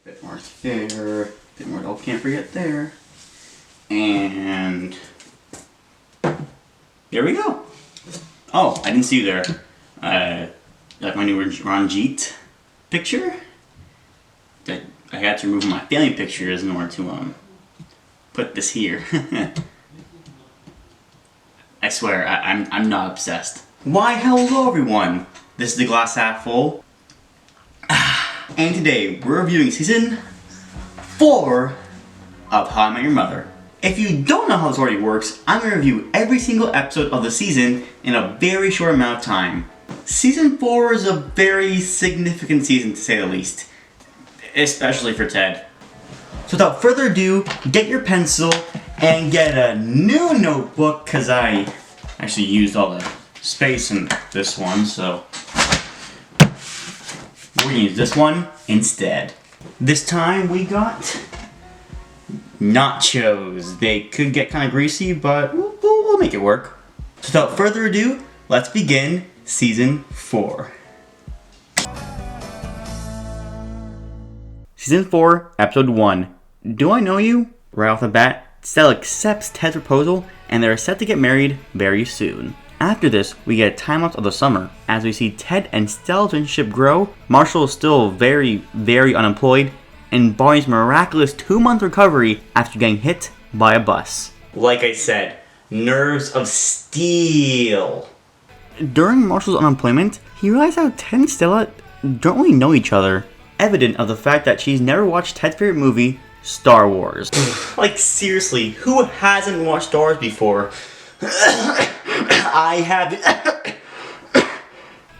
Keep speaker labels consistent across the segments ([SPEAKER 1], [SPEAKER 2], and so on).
[SPEAKER 1] bit more there, bit more, oh, can't forget there. And there we go. Oh, I didn't see you there. Like my new Ranjit picture. That I had to remove my family pictures in order to put this here. I swear, I'm not obsessed. Why, hello everyone! This is the Glass Half Full. And today, we're reviewing Season 4 of How I Met Your Mother. If you don't know how this already works, I'm going to review every single episode of the season in a very short amount of time. Season 4 is a very significant season, to say the least. Especially for Ted. So without further ado, get your pencil and get a new notebook, because I actually used all the space in this one, so we're going to use this one instead. This time we got nachos. They could get kind of greasy, but we'll make it work. So without further ado, let's begin Season 4. Season 4, Episode 1. Do I Know You? Right off the bat, Stella accepts Ted's proposal, and they're set to get married very soon. After this, we get a time-lapse of the summer, as we see Ted and Stella's relationship grow. Marshall is still very unemployed, and Barney's miraculous 2-month recovery after getting hit by a bus. Like I said, nerves of steel. During Marshall's unemployment, he realized how Ted and Stella don't really know each other, evident of the fact that she's never watched Ted's favorite movie, Star Wars. Like seriously, who hasn't watched Star Wars before? I have.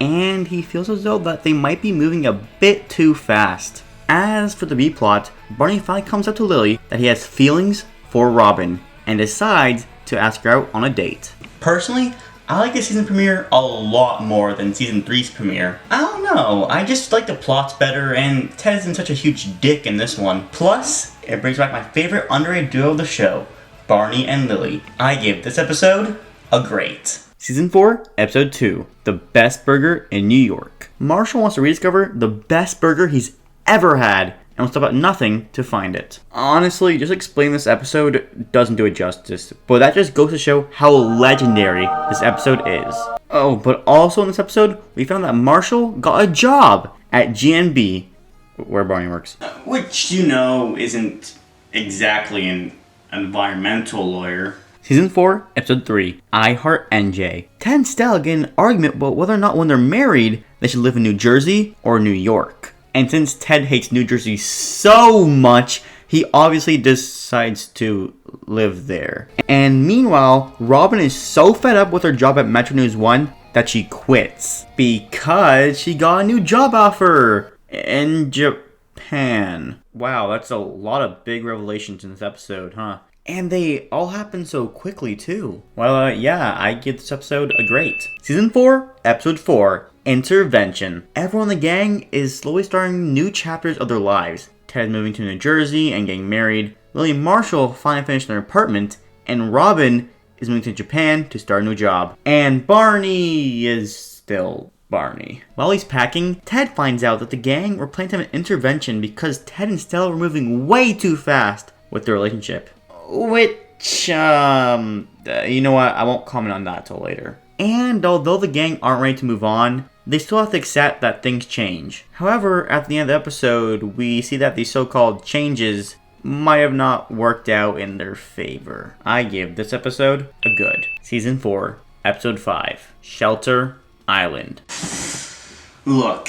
[SPEAKER 1] And he feels as though that they might be moving a bit too fast. As for the B-plot, Barney finally comes up to Lily that he has feelings for Robin and decides to ask her out on a date. Personally, I like the season premiere a lot more than season 3's premiere. I don't know, I just like the plots better, and Ted isn't such a huge dick in this one. Plus, it brings back my favorite underrated duo of the show, Barney and Lily. I give this episode a great. Season 4, Episode 2, The Best Burger in New York. Marshall wants to rediscover the best burger he's ever had, and will stop at nothing to find it. Honestly, just explaining this episode doesn't do it justice, but that just goes to show how legendary this episode is. Oh, but also in this episode, we found that Marshall got a job at GNB, where Barney works. Which, you know, isn't exactly an environmental lawyer. Season 4, Episode 3, I Heart NJ. Ted and Stella get in an argument about whether or not when they're married, they should live in New Jersey or New York. And since Ted hates New Jersey so much, he obviously decides to live there. And meanwhile, Robin is so fed up with her job at Metro News 1 that she quits. Because she got a new job offer in Japan. Wow, that's a lot of big revelations in this episode, huh? And they all happen so quickly, too. Well, yeah, I give this episode a great. Season 4, Episode 4, Intervention. Everyone in the gang is slowly starting new chapters of their lives. Ted moving to New Jersey and getting married. Lily and Marshall finally finished their apartment. And Robin is moving to Japan to start a new job. And Barney is still Barney. While he's packing, Ted finds out that the gang were planning to have an intervention because Ted and Stella were moving way too fast with their relationship. Which, you know what, I won't comment on that till later. And although the gang aren't ready to move on, they still have to accept that things change. However, at the end of the episode, we see that these so-called changes might have not worked out in their favor. I give this episode a good. Season 4, Episode 5, Shelter Island. Look,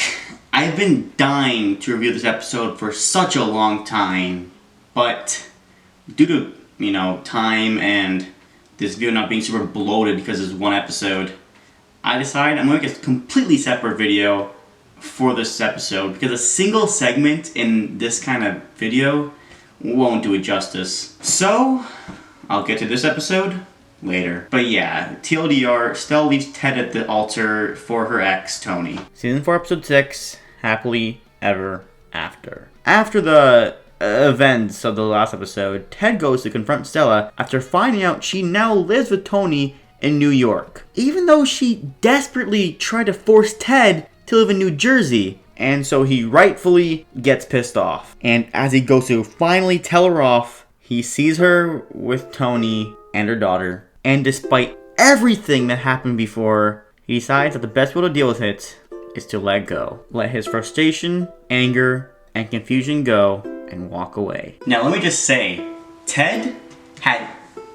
[SPEAKER 1] I've been dying to review this episode for such a long time, but due to, time and this video not being super bloated because it's one episode, I decided I'm going to make a completely separate video for this episode because a single segment in this kind of video won't do it justice. So, I'll get to this episode later. But yeah, TLDR, Stella leaves Ted at the altar for her ex, Tony. Season 4, Episode 6, Happily Ever After. After the events of the last episode, Ted goes to confront Stella after finding out she now lives with Tony in New York. Even though she desperately tried to force Ted to live in New Jersey, and so he rightfully gets pissed off. And as he goes to finally tell her off, he sees her with Tony and her daughter. And despite everything that happened before, he decides that the best way to deal with it is to let go. Let his frustration, anger, and confusion go and walk away. Now let me just say, Ted had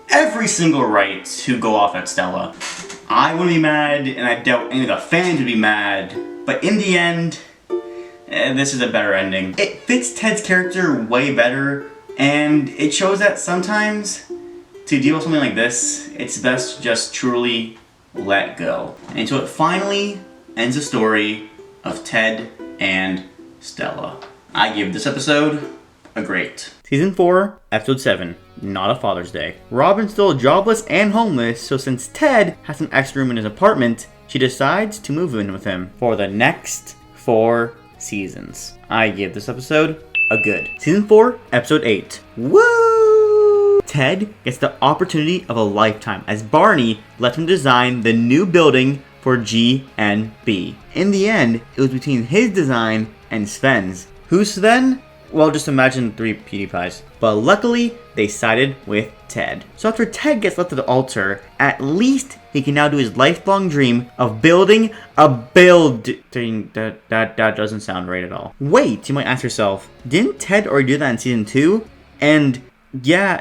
[SPEAKER 1] every single right to go off at Stella. I wouldn't be mad, and I doubt any of the fans would be mad, but in the end, this is a better ending. It fits Ted's character way better, and it shows that sometimes to deal with something like this, it's best to just truly let go. And so it finally ends the story of Ted and Stella. I give this episode a great. Season 4, Episode 7, Not a Father's Day. Robin's still jobless and homeless, so since Ted has an extra room in his apartment, she decides to move in with him for the next 4 seasons. I give this episode a good. Season 4, Episode 8. Woo! Ted gets the opportunity of a lifetime as Barney lets him design the new building for G&B. In the end, it was between his design and Sven's. Who's Sven? Well, just imagine 3 PewDiePies. But luckily, they sided with Ted. So after Ted gets left at the altar, at least he can now do his lifelong dream of building a building. That doesn't sound right at all. Wait, you might ask yourself, didn't Ted already do that in Season 2? And yeah,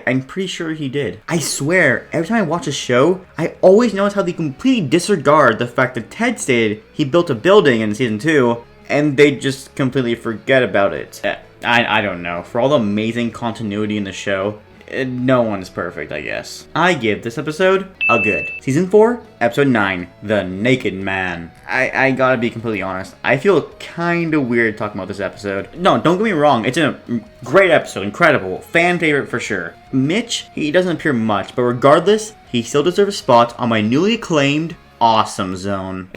[SPEAKER 1] I'm pretty sure he did. I swear, every time I watch a show, I always notice how they completely disregard the fact that Ted stated he built a building in Season 2, and they just completely forget about it. I don't know. For all the amazing continuity in the show, no one's perfect, I guess. I give this episode a good. Season 4, Episode 9, The Naked Man. I gotta be completely honest. I feel kinda weird talking about this episode. No, don't get me wrong. It's a great episode. Incredible. Fan favorite for sure. Mitch, he doesn't appear much, but regardless, he still deserves a spot on my newly acclaimed Awesome Zone.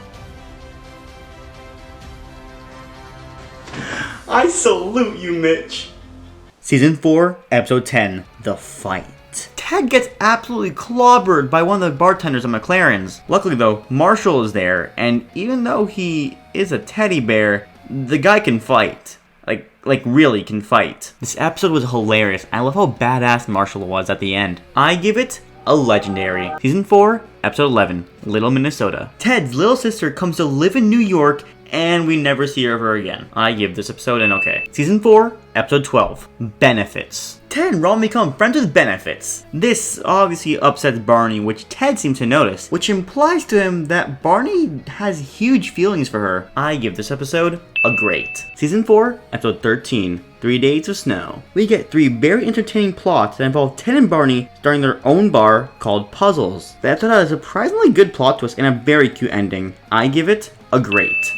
[SPEAKER 1] I salute you, Mitch. Season 4, Episode 10, The Fight. Ted gets absolutely clobbered by one of the bartenders at McLaren's. Luckily though, Marshall is there, and even though he is a teddy bear, the guy can fight. Like really can fight. This episode was hilarious. I love how badass Marshall was at the end. I give it a legendary. Season 4, Episode 11, Little Minnesota. Ted's little sister comes to live in New York, and we never see her ever again. I give this episode an okay. Season 4, Episode 12, Benefits. Ted and Robin become friends with Benefits. This obviously upsets Barney, which Ted seems to notice, which implies to him that Barney has huge feelings for her. I give this episode a great. Season 4, Episode 13, 3 Days of Snow. We get 3 very entertaining plots that involve Ted and Barney starting their own bar called Puzzles. The episode had a surprisingly good plot twist and a very cute ending. I give it a great.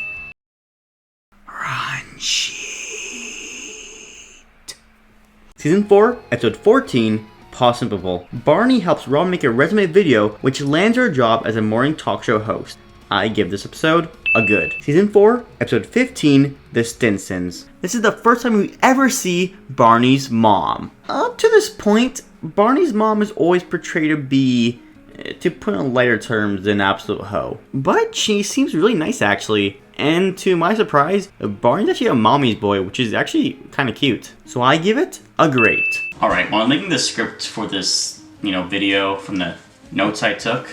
[SPEAKER 1] Season 4, Episode 14, Possible. Barney helps Robin make a resume video, which lands her a job as a morning talk show host. I give this episode a good. Season 4, Episode 15, The Theinsons. This is the first time we ever see Barney's mom. Up to this point, Barney's mom is always portrayed to be, to put in lighter terms, an absolute hoe. But she seems really nice actually. And to my surprise, Barney's actually a mommy's boy, which is actually kind of cute. So I give it a great. Alright, while I'm making the script for this, video from the notes I took,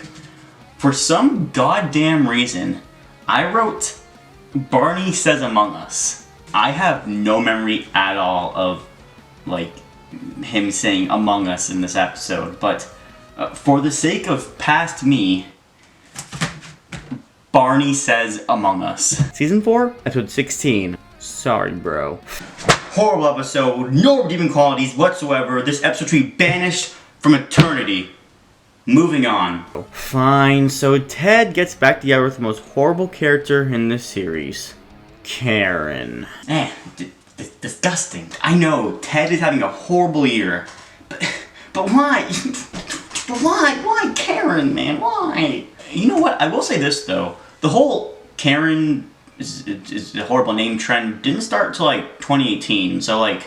[SPEAKER 1] for some goddamn reason, I wrote Barney Says Among Us. I have no memory at all of, him saying Among Us in this episode, but for the sake of past me, Barney Says Among Us. Season 4, Episode 16. Sorry, bro. Horrible episode, no redeeming qualities whatsoever. This episode should be banished from eternity. Moving on. Fine, so Ted gets back together with the most horrible character in this series. Karen. Disgusting. I know, Ted is having a horrible year. But why? But why? Why Karen, man? Why? You know what? I will say this though. The whole Karen is a horrible name trend didn't start until 2018. So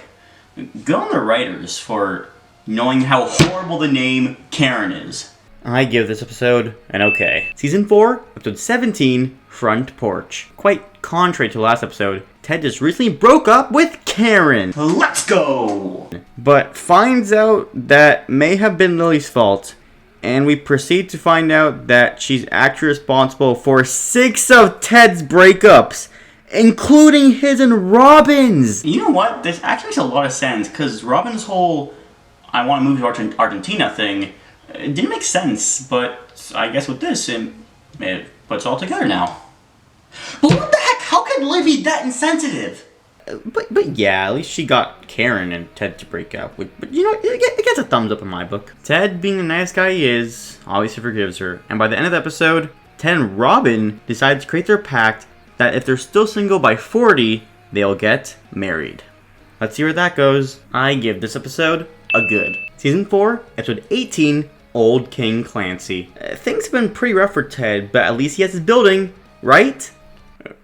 [SPEAKER 1] good on the writers for knowing how horrible the name Karen is. I give this episode an okay. Season 4, episode 17, Front Porch. Quite contrary to last episode, Ted just recently broke up with Karen. Let's go! But finds out that may have been Lily's fault. And we proceed to find out that she's actually responsible for 6 of Ted's breakups, including his and Robin's. You know what? This actually makes a lot of sense, because Robin's whole I want to move to Argentina thing, it didn't make sense, but I guess with this, it puts it all together now. But what the heck? How could Lily be that insensitive? But yeah, at least she got Karen and Ted to break up. But you know, it gets a thumbs up in my book. Ted, being the nice guy he is, obviously forgives her. And by the end of the episode, Ted and Robin decide to create their pact that if they're still single by 40, they'll get married. Let's see where that goes. I give this episode a good. Season 4, episode 18, Old King Clancy. Things have been pretty rough for Ted, but at least he has his building, right?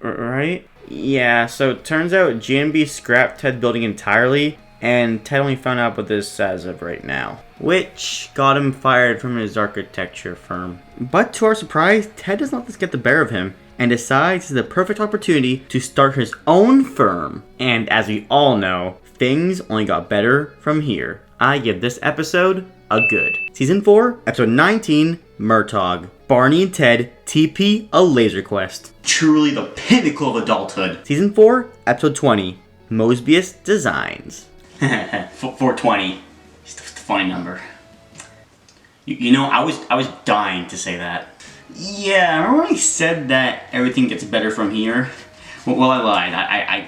[SPEAKER 1] Right? Yeah, so it turns out GNB scrapped Ted's building entirely, and Ted only found out about this as of right now, which got him fired from his architecture firm. But to our surprise, Ted does not let this get the better of him, and decides it's the perfect opportunity to start his own firm. And as we all know, things only got better from here. I give this episode a good. Season 4, episode 19, Murtaugh. Barney and Ted TP a laser quest. Truly the pinnacle of adulthood. Season 4, episode 20, Mosbius Designs. 420. It's a funny number. You know, I was dying to say that. Yeah, I remember when he said that everything gets better from here. Well, I lied.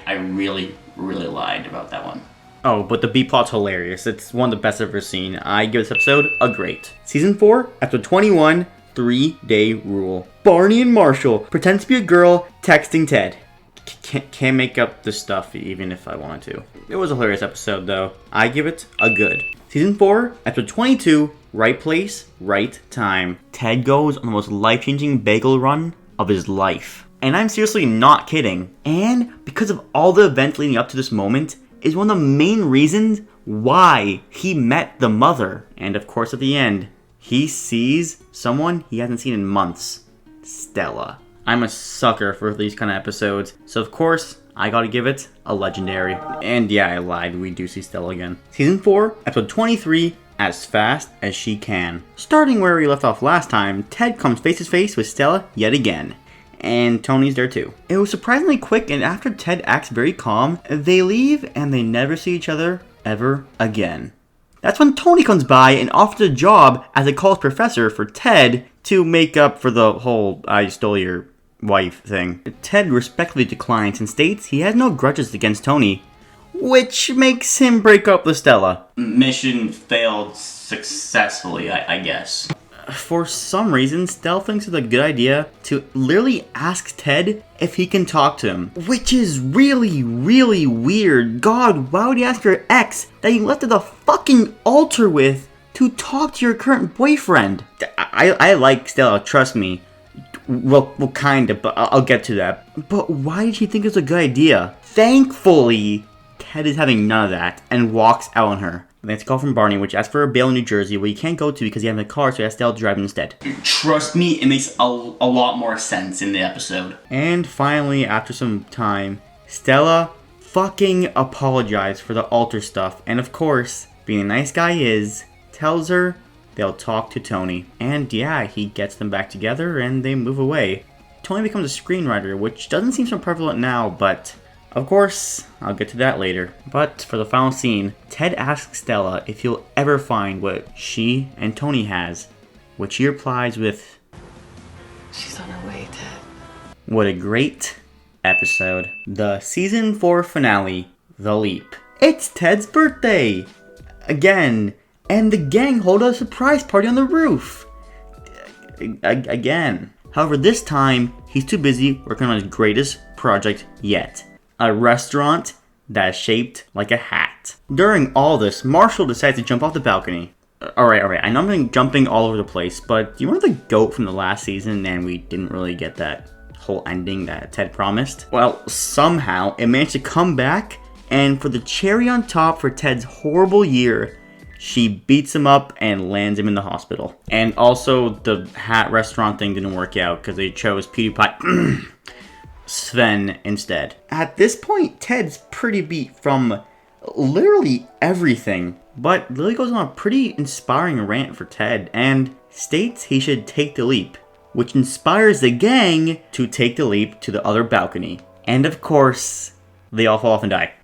[SPEAKER 1] I really lied about that one. Oh, but the B-plot's hilarious. It's one of the best I've ever seen. I give this episode a great. Season 4, episode 21, 3-Day Rule. Barney and Marshall pretend to be a girl texting Ted. Can't make up this stuff even if I wanted to. It was a hilarious episode though. I give it a good. Season 4, episode 22, Right Place, Right Time. Ted goes on the most life-changing bagel run of his life. And I'm seriously not kidding. And because of all the events leading up to this moment, is one of the main reasons why he met the mother. And of course at the end, he sees someone he hasn't seen in months. Stella. I'm a sucker for these kind of episodes, so of course, I gotta give it a legendary. And yeah, I lied, we do see Stella again. Season 4, episode 23, As Fast As She Can. Starting where we left off last time, Ted comes face to face with Stella yet again. And Tony's there too. It was surprisingly quick, and after Ted acts very calm, they leave and they never see each other ever again. That's when Tony comes by and offers a job as a college professor for Ted to make up for the whole I stole your wife thing. Ted respectfully declines and states he has no grudges against Tony, which makes him break up with Stella. Mission failed successfully, I guess. For some reason, Stella thinks it's a good idea to literally ask Ted if he can talk to him. Which is really weird. God, why would you ask your ex that you left at the fucking altar with to talk to your current boyfriend? I like Stella, trust me. Well, kinda, but I'll get to that. But why did she think it was a good idea? Thankfully, Ted is having none of that and walks out on her. That's a call from Barney, which asks for a bail in New Jersey, where he can't go to because he has a car, so he has Stella to drive him instead. Trust me, it makes a lot more sense in the episode. And finally, after some time, Stella fucking apologized for the altar stuff, and of course, being a nice guy he is, tells her they'll talk to Tony. And yeah, he gets them back together and they move away. Tony becomes a screenwriter, which doesn't seem so prevalent now, but of course, I'll get to that later. But for the final scene, Ted asks Stella if he'll ever find what she and Tony has, which she replies with,
[SPEAKER 2] "She's on her way, Ted."
[SPEAKER 1] What a great episode. The season 4 finale, The Leap. It's Ted's birthday! Again. And the gang hold a surprise party on the roof. Again. However, this time, he's too busy working on his greatest project yet. A restaurant that is shaped like a hat. During all this, Marshall decides to jump off the balcony. Alright, I know I'm jumping all over the place, but do you remember the goat from the last season and we didn't really get that whole ending that Ted promised? Well, somehow it managed to come back, and for the cherry on top for Ted's horrible year, she beats him up and lands him in the hospital. And also, the hat restaurant thing didn't work out because they chose PewDiePie Sven instead. At this point, Ted's pretty beat from literally everything. But Lily goes on a pretty inspiring rant for Ted and states he should take the leap, which inspires the gang to take the leap to the other balcony. And of course, they all fall off and die.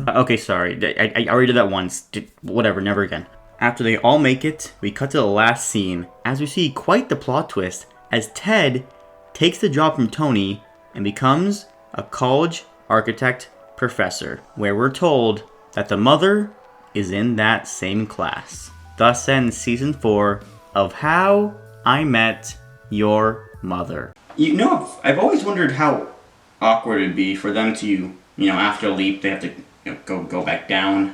[SPEAKER 1] Okay, sorry. I already did that once. Whatever, never again. After they all make it, we cut to the last scene as we see quite the plot twist as Ted takes the job from Tony and becomes a college architect professor, where we're told that the mother is in that same class. Thus ends season 4 of How I Met Your Mother. You know, I've always wondered how awkward it'd be for them to, after a leap, they have to go back down,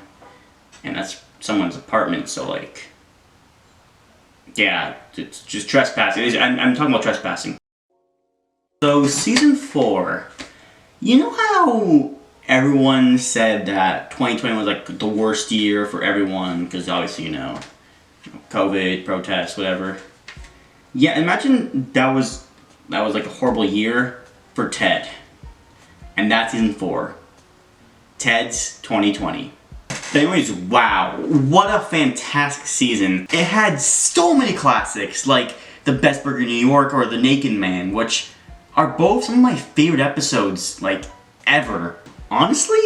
[SPEAKER 1] and that's someone's apartment. So yeah, it's just trespassing. I'm talking about trespassing. So season 4, you know how everyone said that 2020 was the worst year for everyone because obviously COVID, protests, whatever. Yeah, imagine that was a horrible year for Ted. And that's season 4. Ted's 2020. But anyways, wow, what a fantastic season. It had so many classics like The Best Burger in New York or The Naked Man, which are both some of my favorite episodes ever. Honestly,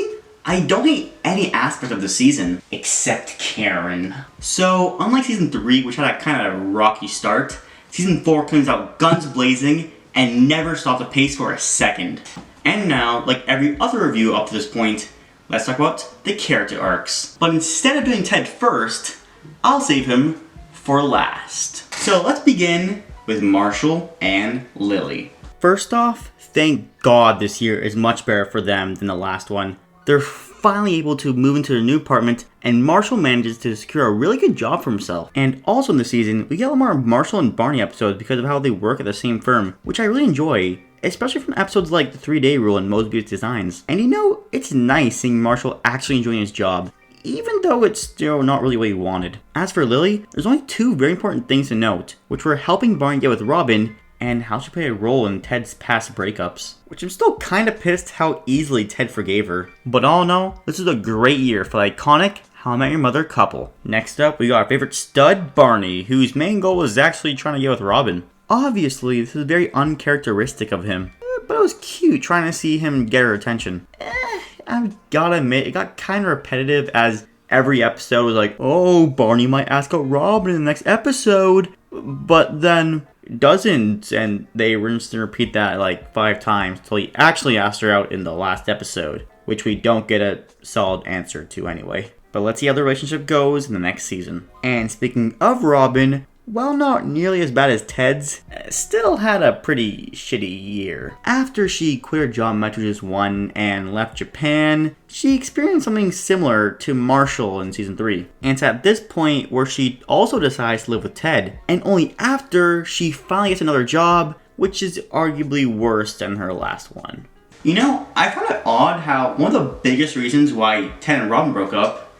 [SPEAKER 1] I don't hate any aspect of the season except Karen. So, unlike season 3, which had a kind of rocky start, season 4 comes out guns blazing and never stopped the pace for a second. And now, like every other review up to this point, let's talk about the character arcs. But instead of doing Ted first, I'll save him for last. So let's begin with Marshall and Lily. First off, thank God this year is much better for them than the last one. They're finally able to move into their new apartment, and Marshall manages to secure a really good job for himself. And also in the season, we get a lot more Marshall and Barney episodes because of how they work at the same firm, which I really enjoy, especially from episodes like the 3-Day Rule and Mosbius Designs. And it's nice seeing Marshall actually enjoying his job, even though it's still not really what he wanted. As for Lily, there's only 2 very important things to note, which were helping Barney get with Robin, and how she played a role in Ted's past breakups, which I'm still kinda pissed how easily Ted forgave her. But all in all, this is a great year for the iconic How I Met Your Mother couple. Next up, we got our favorite stud, Barney, whose main goal was actually trying to get with Robin. Obviously, this is very uncharacteristic of him, but it was cute trying to see him get her attention. I've gotta admit, it got kinda repetitive as every episode was like, oh, Barney might ask out Robin in the next episode, but then doesn't, and they rinse and repeat that 5 times until he actually asked her out in the last episode, which we don't get a solid answer to anyway. But let's see how the relationship goes in the next season. And speaking of Robin, while not nearly as bad as Ted's, still had a pretty shitty year. After she quit her job at Metro Just 1 and left Japan, she experienced something similar to Marshall in season 3. And it's at this point where she also decides to live with Ted, and only after she finally gets another job, which is arguably worse than her last one. I found it odd how one of the biggest reasons why Ted and Robin broke up,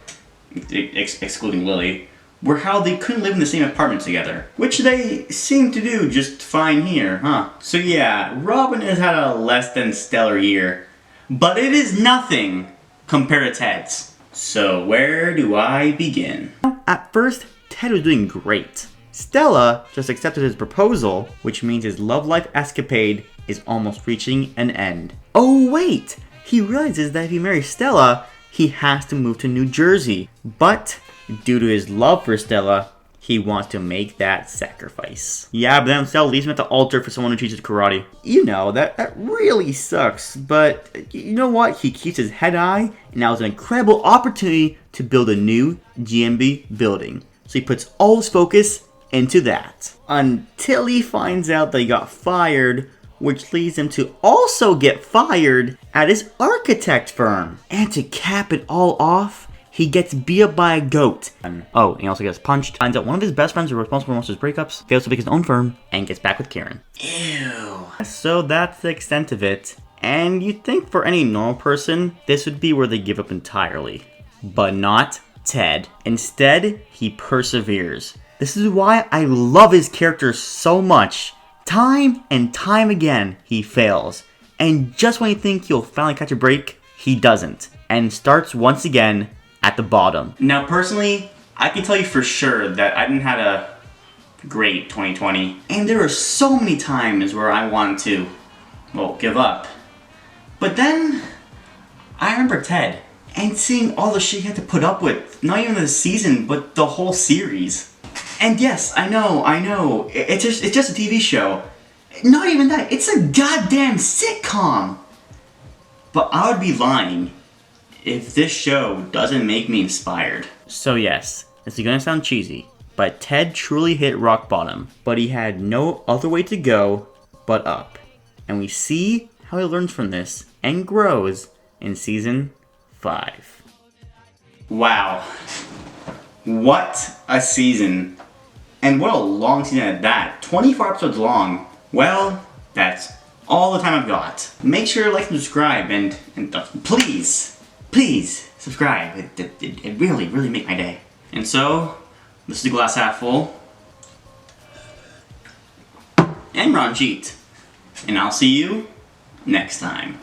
[SPEAKER 1] excluding Lily, were how they couldn't live in the same apartment together. Which they seem to do just fine here, huh? So yeah, Robin has had a less than stellar year, but it is nothing compared to Ted's. So where do I begin? At first, Ted was doing great. Stella just accepted his proposal, which means his love life escapade is almost reaching an end. Oh wait! He realizes that if he marries Stella, he has to move to New Jersey. But due to his love for Stella, he wants to make that sacrifice. Yeah, but then Stella leaves him at the altar for someone who teaches karate. That really sucks, but you know what? He keeps his head high, and now is an incredible opportunity to build a new GMB building. So he puts all his focus into that. Until he finds out that he got fired, which leads him to also get fired at his architect firm. And to cap it all off, he gets beat up by a goat. And he also gets punched. Finds out one of his best friends are responsible for most of his breakups, fails to pick his own firm, and gets back with Karen. Ew. So that's the extent of it. And you'd think for any normal person, this would be where they give up entirely. But not Ted. Instead, he perseveres. This is why I love his character so much. Time and time again, he fails. And just when you think he'll finally catch a break, he doesn't. And starts once again at the bottom. Now personally, I can tell you for sure that I didn't have a great 2020. And there were so many times where I wanted to, well, give up. But then, I remember Ted. And seeing all the shit he had to put up with, not even the season, but the whole series. And yes, I know, it's just a TV show. Not even that, it's a goddamn sitcom! But I would be lying if this show doesn't make me inspired. So yes, this is gonna sound cheesy, but Ted truly hit rock bottom. But he had no other way to go but up. And we see how he learns from this and grows in season 5. Wow. What a season. And what a long season at that. 24 episodes long. Well, that's all the time I've got. Make sure to like and subscribe and please subscribe. It really make my day. And so, this is the glass half full. And Ron Cheat. And I'll see you next time.